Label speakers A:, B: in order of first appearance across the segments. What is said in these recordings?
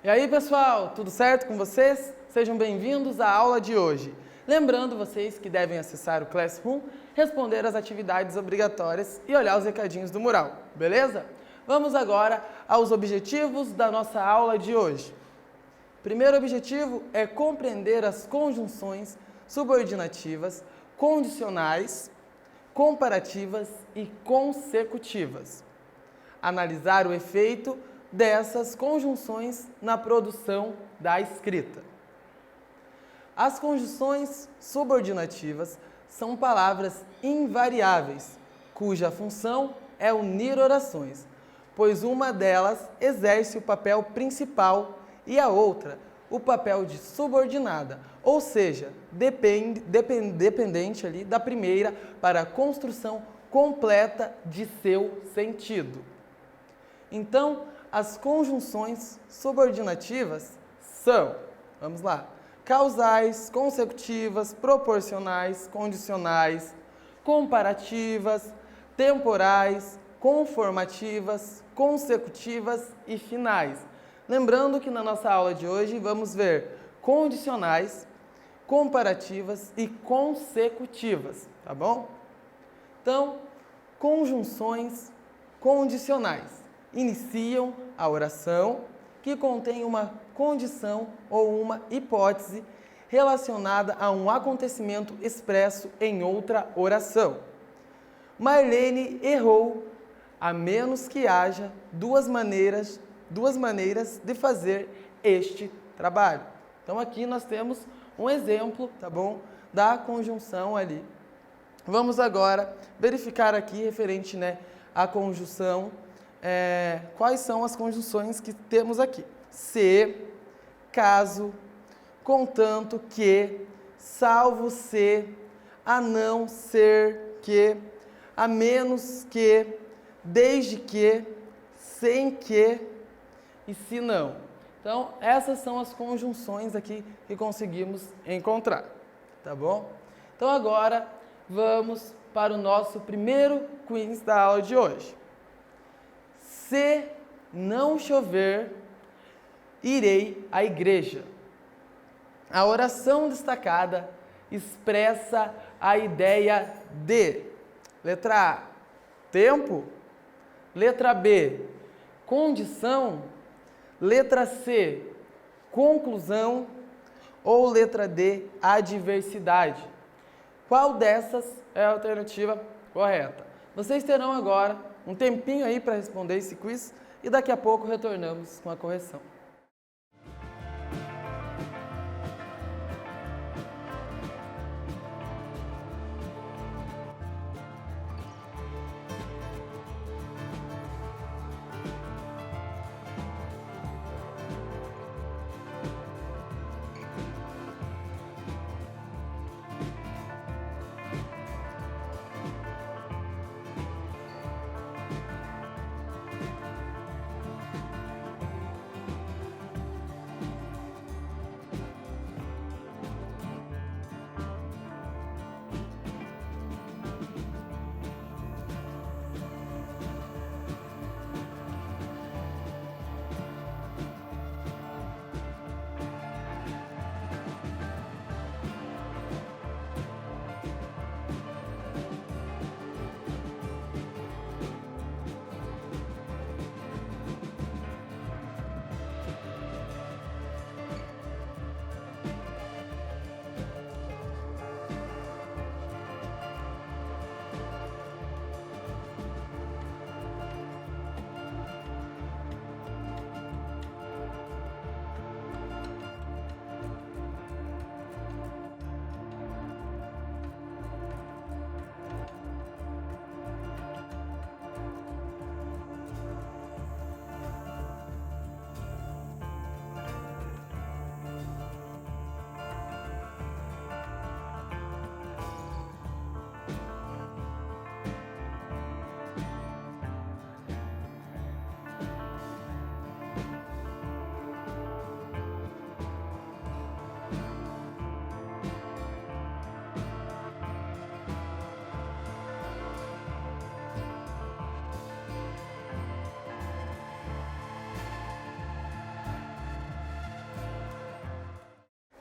A: E aí, pessoal, tudo certo com vocês? Sejam bem-vindos à aula de hoje. Lembrando vocês que devem acessar o Classroom, responder as atividades obrigatórias e olhar os recadinhos do mural, beleza? Vamos agora aos objetivos da nossa aula de hoje. Primeiro objetivo é compreender as conjunções subordinativas, condicionais, comparativas e consecutivas. Analisar o efeito dessas conjunções na produção da escrita. As conjunções subordinativas são palavras invariáveis, cuja função é unir orações, pois uma delas exerce o papel principal e a outra o papel de subordinada, ou seja, dependente ali da primeira para a construção completa de seu sentido. Então, as conjunções subordinativas são, vamos lá, causais, consecutivas, proporcionais, condicionais, comparativas, temporais, conformativas, consecutivas e finais. Lembrando que na nossa aula de hoje vamos ver condicionais, comparativas e consecutivas, tá bom? Então, conjunções condicionais iniciam a oração que contém uma condição ou uma hipótese relacionada a um acontecimento expresso em outra oração. Marlene errou, a menos que haja duas maneiras de fazer este trabalho. Então aqui nós temos um exemplo, tá bom, da conjunção ali. Vamos agora verificar aqui referente, à conjunção, quais são as conjunções que temos aqui. Se, caso, contanto que, salvo se, a não ser que, a menos que, desde que, sem que e se não. Então, essas são as conjunções aqui que conseguimos encontrar, tá bom? Então, agora, vamos para o nosso primeiro quiz da aula de hoje. Se não chover, irei à igreja. A oração destacada expressa a ideia de: letra A, tempo; letra B, condição; letra C, conclusão; ou letra D, adversidade. Qual dessas é a alternativa correta? Vocês terão agora um tempinho aí para responder esse quiz e daqui a pouco retornamos com a correção.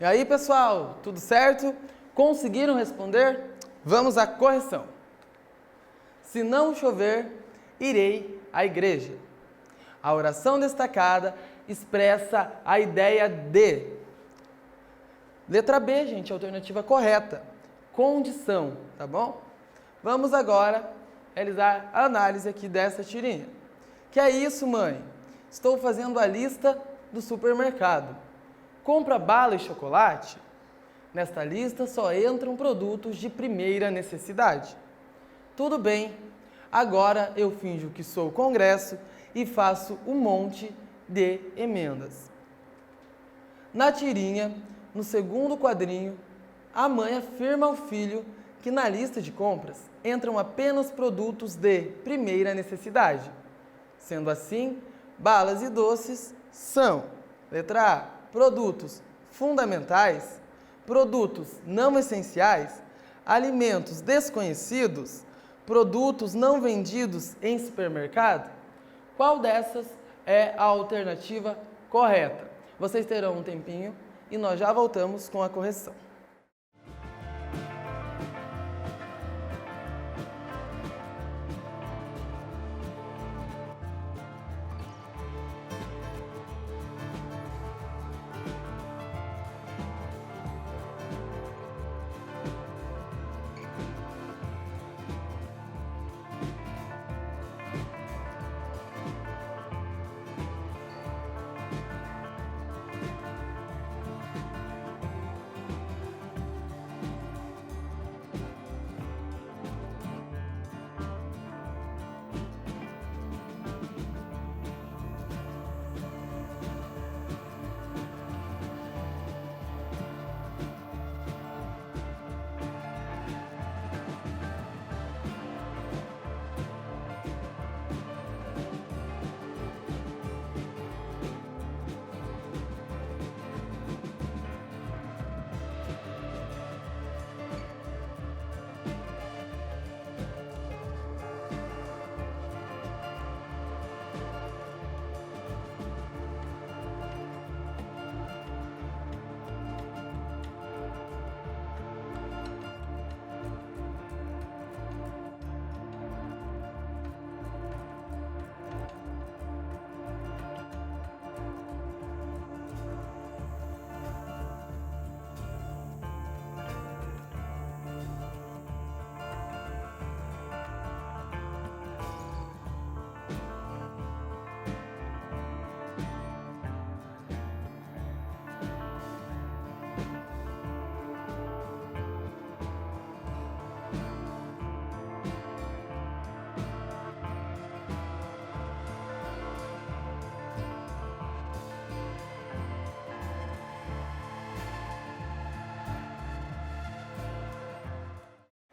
A: E aí, pessoal, tudo certo? Conseguiram responder? Vamos à correção. Se não chover, irei à igreja. A oração destacada expressa a ideia de. Letra B, gente, a alternativa correta. Condição, tá bom? Vamos agora realizar a análise aqui dessa tirinha. Que é isso, mãe? Estou fazendo a lista do supermercado. Compra bala e chocolate? Nesta lista só entram produtos de primeira necessidade. Tudo bem, agora eu finjo que sou o Congresso e faço um monte de emendas. Na tirinha, no segundo quadrinho, a mãe afirma ao filho que na lista de compras entram apenas produtos de primeira necessidade. Sendo assim, balas e doces são, letra A, produtos fundamentais, produtos não essenciais, alimentos desconhecidos, produtos não vendidos em supermercado? Qual dessas é a alternativa correta? Vocês terão um tempinho e nós já voltamos com a correção.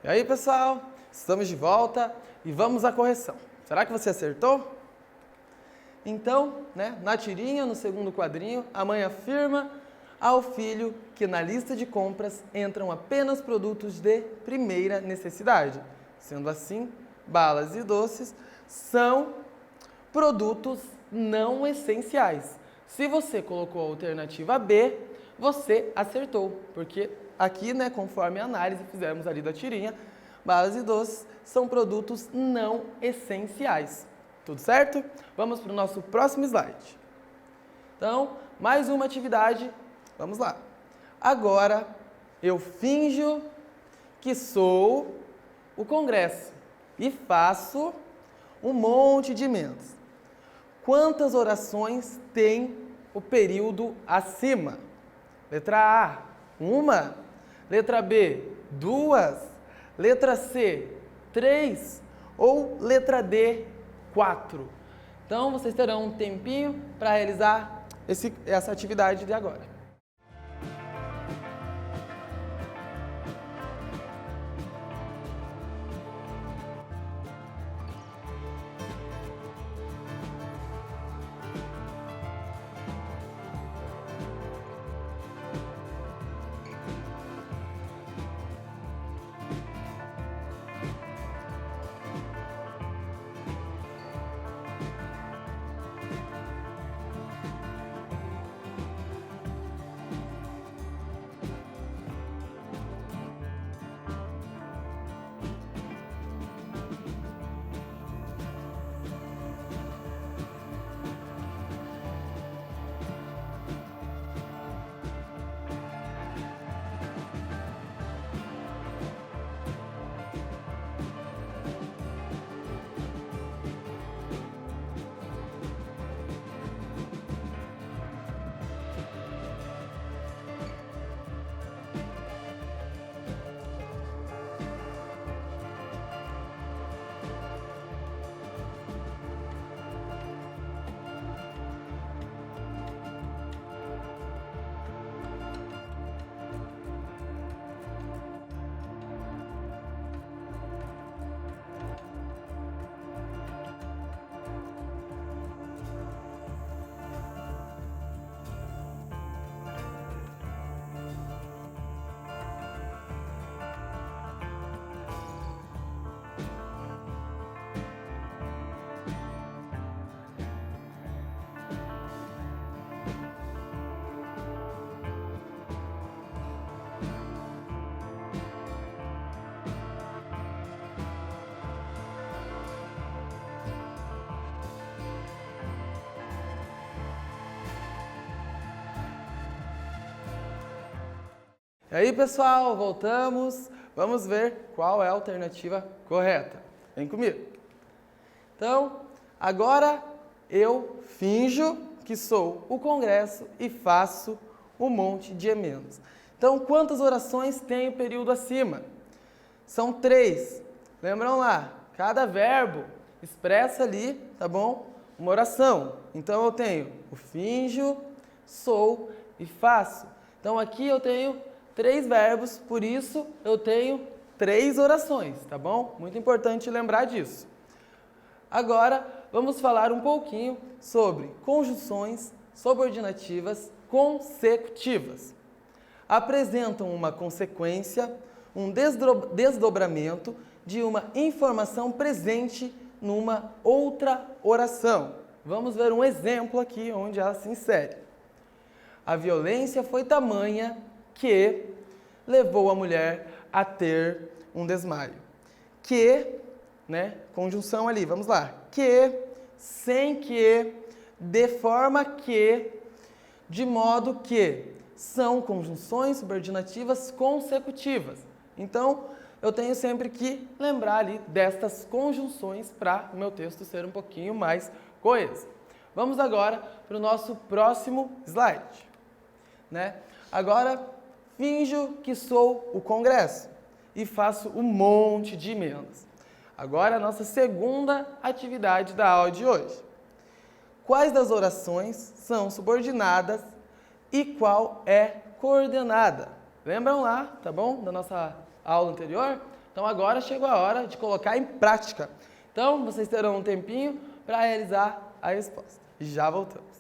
A: E aí, pessoal, estamos de volta e vamos à correção. Será que você acertou? Então, na tirinha, no segundo quadrinho, a mãe afirma ao filho que na lista de compras entram apenas produtos de primeira necessidade. Sendo assim, balas e doces são produtos não essenciais. Se você colocou a alternativa B, você acertou, porque aqui, conforme a análise fizemos ali da tirinha, balas e doces são produtos não essenciais. Tudo certo? Vamos para o nosso próximo slide. Então, mais uma atividade. Vamos lá. Agora, eu finjo que sou o Congresso e faço um monte de emendas. Quantas orações tem o período acima? Letra A, 1. Letra B, 2. Letra C, 3. Ou letra D, 4. Então, vocês terão um tempinho para realizar essa atividade de agora. E aí, pessoal, voltamos. Vamos ver qual é a alternativa correta. Vem comigo. Então, agora eu finjo que sou o Congresso e faço um monte de emendas. Então, quantas orações tem o período acima? São 3. Lembram lá? Cada verbo expressa ali, tá bom? Uma oração. Então, eu tenho o finjo, sou e faço. Então, aqui eu tenho 3 verbos, por isso eu tenho 3 orações, tá bom? Muito importante lembrar disso. Agora, vamos falar um pouquinho sobre conjunções subordinativas consecutivas. Apresentam uma consequência, um desdobramento de uma informação presente numa outra oração. Vamos ver um exemplo aqui onde ela se insere. A violência foi tamanha que levou a mulher a ter um desmaio. Que, né, conjunção ali, vamos lá. Que, sem que, de forma que, de modo que, são conjunções subordinativas consecutivas. Então, eu tenho sempre que lembrar ali destas conjunções para o meu texto ser um pouquinho mais coeso. Vamos agora para o nosso próximo slide, né? Agora, finjo que sou o Congresso e faço um monte de emendas. Agora, a nossa segunda atividade da aula de hoje. Quais das orações são subordinadas e qual é coordenada? Lembram lá, tá bom? Da nossa aula anterior? Então, agora chegou a hora de colocar em prática. Então, vocês terão um tempinho para realizar a resposta. E já voltamos.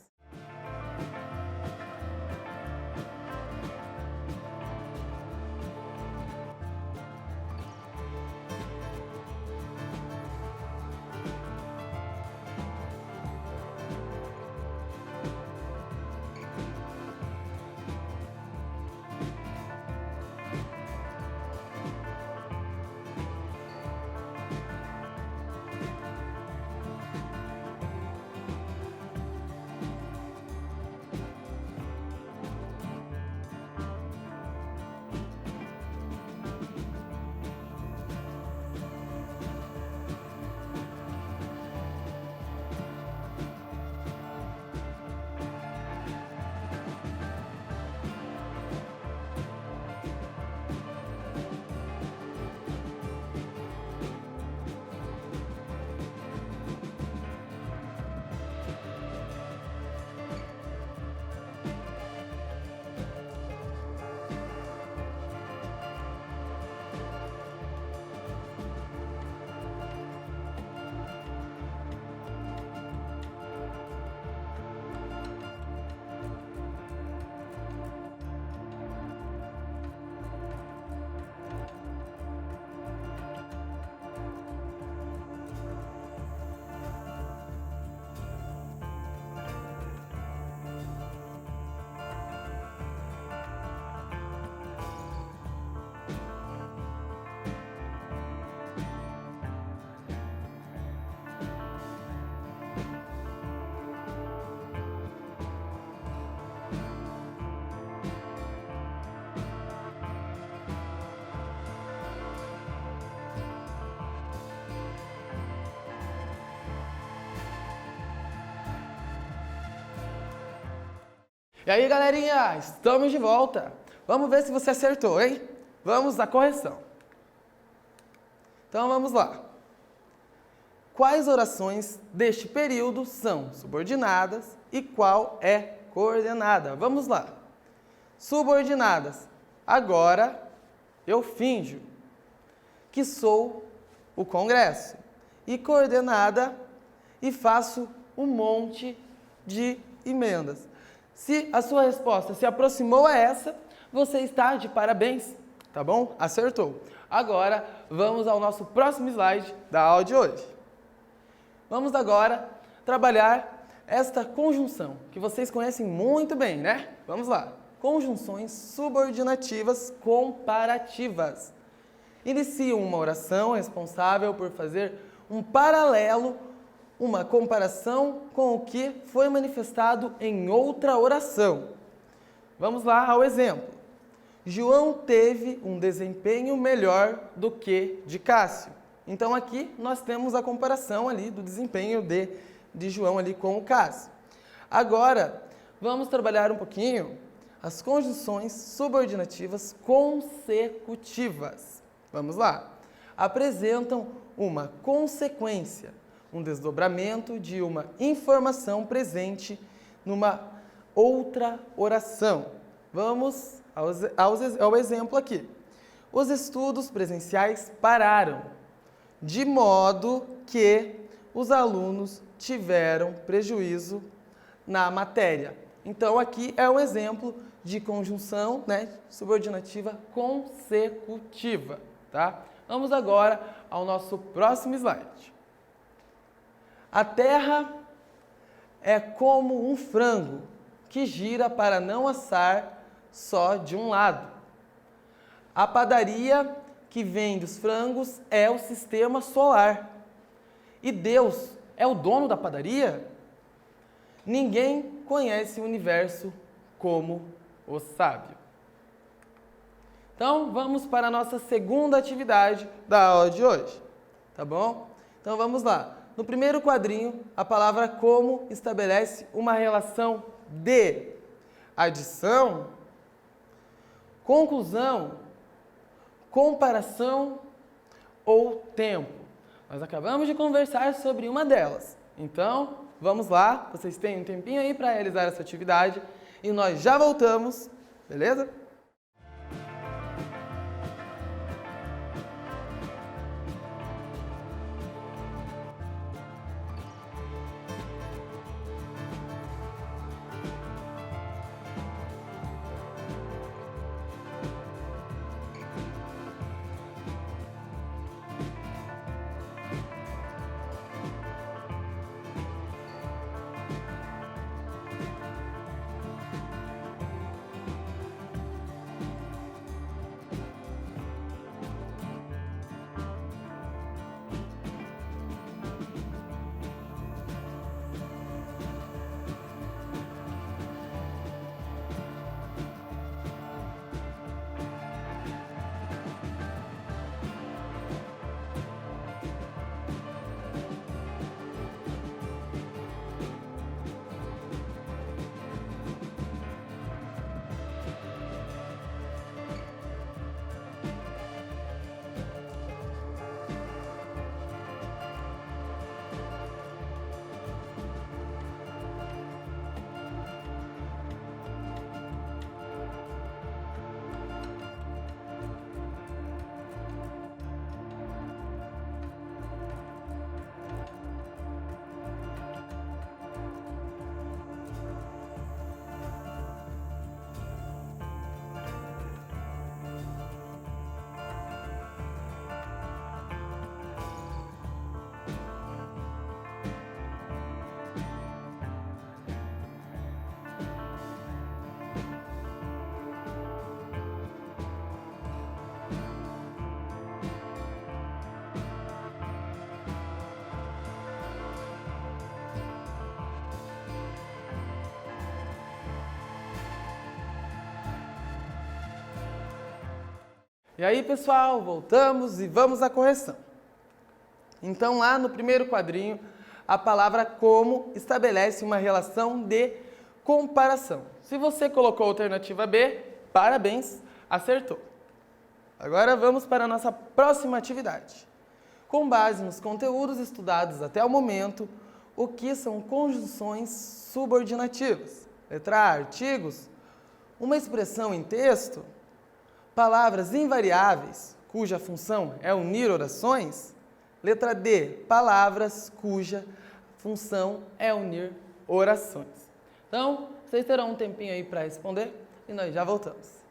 A: E aí, galerinha, estamos de volta. Vamos ver se você acertou, hein? Vamos à correção. Então, vamos lá. Quais orações deste período são subordinadas e qual é coordenada? Vamos lá. Subordinadas. Agora, eu finjo que sou o Congresso. E coordenada, e faço um monte de emendas. Se a sua resposta se aproximou a essa, você está de parabéns, tá bom? Acertou. Agora, vamos ao nosso próximo slide da aula de hoje. Vamos agora trabalhar esta conjunção, que vocês conhecem muito bem, né? Vamos lá. Conjunções subordinativas comparativas. Iniciam uma oração responsável por fazer um paralelo, uma comparação com o que foi manifestado em outra oração. Vamos lá ao exemplo. João teve um desempenho melhor do que de Cássio. Então aqui nós temos a comparação ali do desempenho de João ali com o Cássio. Agora, vamos trabalhar um pouquinho as conjunções subordinativas consecutivas. Vamos lá. Apresentam uma consequência, um desdobramento de uma informação presente numa outra oração. Vamos ao exemplo aqui. Os estudos presenciais pararam, de modo que os alunos tiveram prejuízo na matéria. Então, aqui é um exemplo de conjunção, né, subordinativa consecutiva, tá? Vamos agora ao nosso próximo slide. A Terra é como um frango que gira para não assar só de um lado. A padaria que vende os frangos é o sistema solar. E Deus é o dono da padaria? Ninguém conhece o universo como o sábio. Então, vamos para a nossa segunda atividade da aula de hoje, tá bom? Então, vamos lá. No primeiro quadrinho, a palavra como estabelece uma relação de adição, conclusão, comparação ou tempo. Nós acabamos de conversar sobre uma delas. Então, vamos lá. Vocês têm um tempinho aí para realizar essa atividade e nós já voltamos, beleza? E aí, pessoal, voltamos e vamos à correção. Então, lá no primeiro quadrinho, a palavra como estabelece uma relação de comparação. Se você colocou a alternativa B, parabéns, acertou. Agora vamos para a nossa próxima atividade. Com base nos conteúdos estudados até o momento, o que são conjunções subordinativas? Letra A, artigos. Uma expressão em texto. Palavras invariáveis, cuja função é unir orações. Letra D, palavras cuja função é unir orações. Então, vocês terão um tempinho aí para responder e nós já voltamos.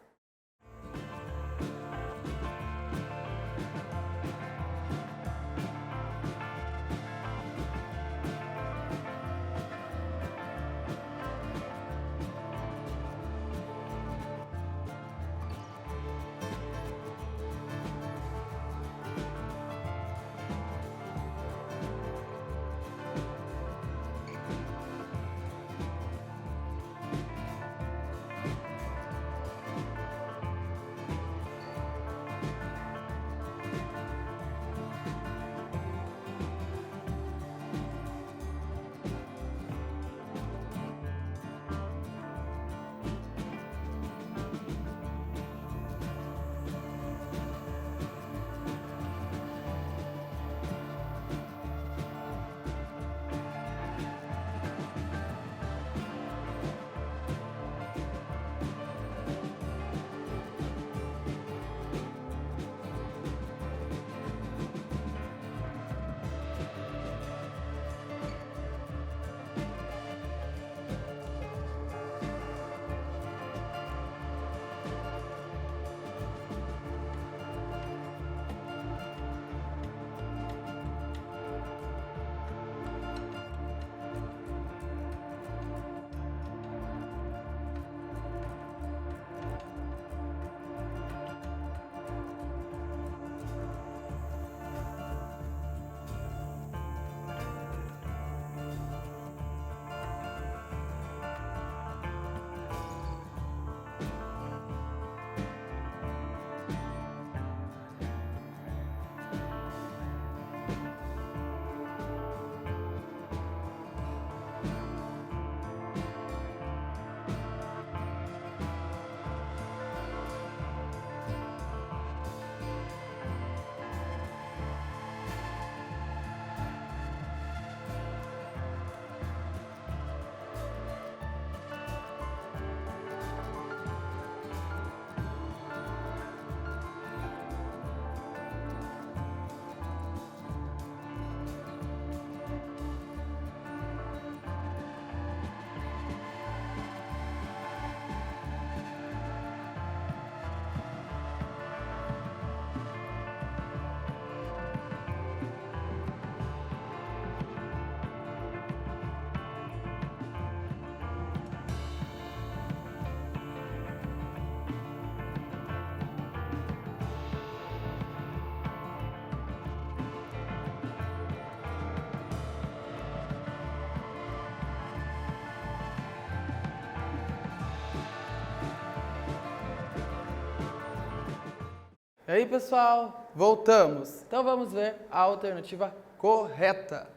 A: aí, pessoal, voltamos. Então vamos ver a alternativa correta.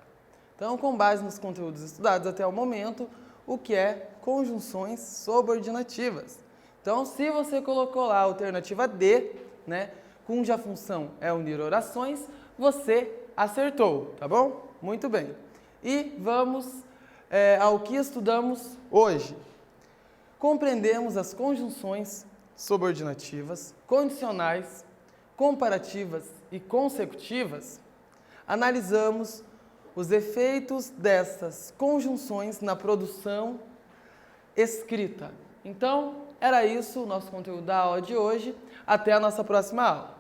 A: Então, com base nos conteúdos estudados até o momento, o que é conjunções subordinativas? Então, se você colocou lá a alternativa D, né, cuja função é unir orações, você acertou, tá bom? Muito bem. E vamos ao que estudamos hoje. Compreendemos as conjunções subordinativas, condicionais, comparativas e consecutivas. Analisamos os efeitos dessas conjunções na produção escrita. Então, era isso o nosso conteúdo da aula de hoje. Até a nossa próxima aula.